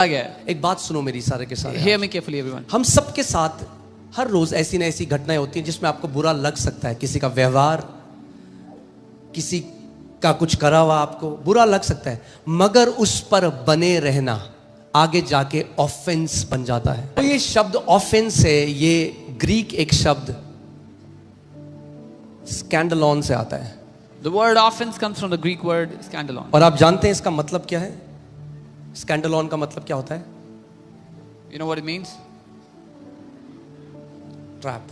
एक बात सुनो मेरी सारे के सारे। Hear me carefully, everyone. हम सबके साथ हर रोज ऐसी न ऐसी घटनाएं होती हैं जिसमें आपको बुरा लग सकता है। किसी का व्यवहार, किसी का कुछ करा हुआ आपको बुरा लग सकता है, मगर उस पर बने रहना आगे जाके ऑफेंस बन जाता है। तो ये शब्द ऑफेंस है, ये ग्रीक एक शब्द स्कैंडलोन से आता है। The word offense comes from the Greek word scandalon. और आप जानते हैं इसका मतलब क्या है? स्कैंडलोन का मतलब क्या होता है? You know what it means? Trap.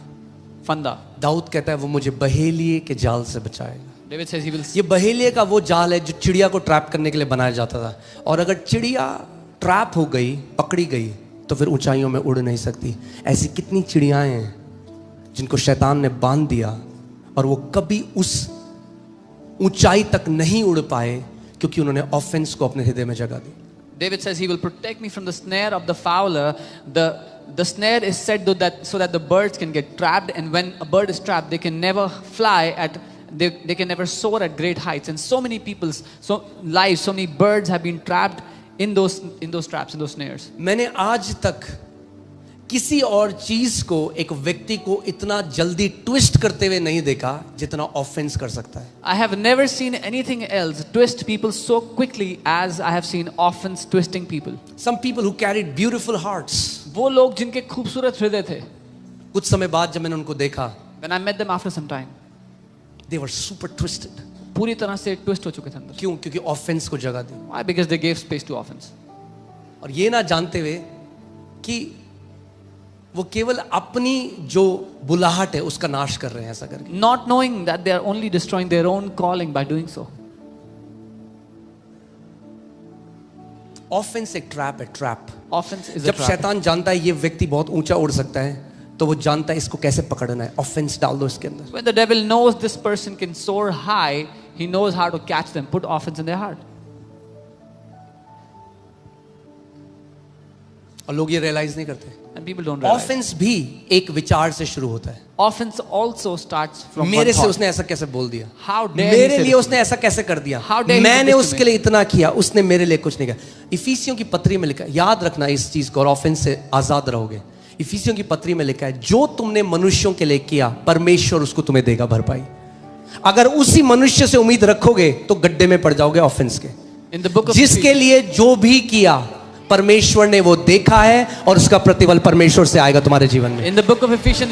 Fanda. Dawood कहता है वो मुझे बहेलिए के जाल से बचाएगा। David says he will. ये बहेलिए का वो जाल है जो चिड़िया को ट्रैप करने के लिए बनाया जाता था, और अगर चिड़िया ट्रैप हो गई, पकड़ी गई, तो फिर ऊंचाइयों में उड़ नहीं सकती। ऐसी कितनी चिड़ियाएं हैं जिनको शैतान ने बांध दिया और वो कभी उस ऊंचाई तक नहीं उड़ पाए क्योंकि उन्होंने ऑफेंस को अपने हृदय में जगह दी। David says he will protect me from the snare of the fowler. The snare is set so that the birds can get trapped, and when a bird is trapped, they can never fly at they can never soar at great heights. And so many people's lives, so many birds have been trapped in those traps, in those snares. मैंने आज तक किसी और चीज को, एक व्यक्ति को इतना जल्दी ट्विस्ट करते हुए नहीं देखा जितना ऑफेंस कर सकता है। I have never seen anything else twist people so quickly as I have seen offense twisting people. Some people who carried beautiful hearts. वो लोग जिनके खूबसूरत हृदय थे, कुछ समय बाद जब मैंने उनको देखा, when I met them after some time, they were super twisted. पूरी तरह से ट्विस्ट हो चुके थे अंदर। क्यों? क्योंकि ऑफेंस को जगह दी। Why? Because they gave space to offense. और ये ना जानते हुए कि वो केवल अपनी जो बुलाहट है उसका नाश कर रहे हैं ऐसा करके। Not knowing that they are only destroying their own calling by doing so. Offence एक ट्रैप है, ट्रैप। Offense is a जब trap. शैतान जानता है ये व्यक्ति बहुत ऊंचा उड़ सकता है, तो वो जानता है इसको कैसे पकड़ना है। ऑफेंस डाल दो इसके अंदर। When the devil knows this person can soar high, he knows how to catch them. Put offense in their heart. और लोग ये रियलाइज नहीं करते। And people don't realize. Offence भी एक विचार से शुरू होता है। Offense also starts from मेरे one से thought. उसने ऐसा कैसे बोल दिया, How dare he मेरे say लिए this उसने ऐसा कैसे कर दिया, How dare he मैंने do this to उसके me? लिए इतना किया, उसने मेरे लिए कुछ नहीं किया। इफिसियों की पत्री में लिखा है, याद रखना इस चीज को, और ऑफेंस से आजाद रहोगे। इफिसियों की पत्री में लिखा है, जो तुमने मनुष्यों के लिए किया परमेश्वर उसको तुम्हें देगा भरपाई। अगर उसी मनुष्य से उम्मीद रखोगे तो गड्ढे में पड़ जाओगे ऑफेंस के। In the book of जिसके लिए जो भी किया परमेश्वर ने वो देखा है और उसका प्रतिफल परमेश्वर से आएगा तुम्हारे जीवन में। In the book of Ephesians